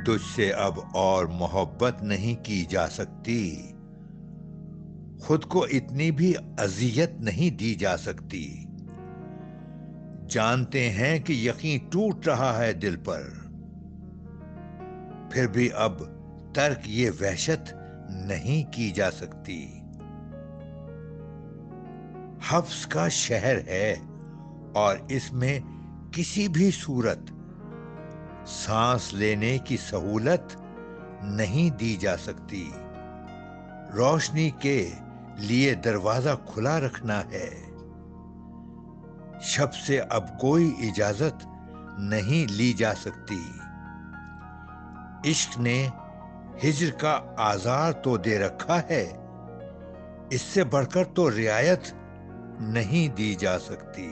तुझसे अब और मोहब्बत नहीं की जा सकती, खुद को इतनी भी अजियत नहीं दी जा सकती। जानते हैं कि यकीन टूट रहा है दिल पर, फिर भी अब तर्क ये वहशत नहीं की जा सकती। हफ्स का शहर है और इसमें किसी भी सूरत सांस लेने की सहूलत नहीं दी जा सकती। रोशनी के लिए दरवाजा खुला रखना है, शब से अब कोई इजाजत नहीं ली जा सकती। इश्क ने हिज्र का आजार तो दे रखा है, इससे बढ़कर तो रियायत नहीं दी जा सकती।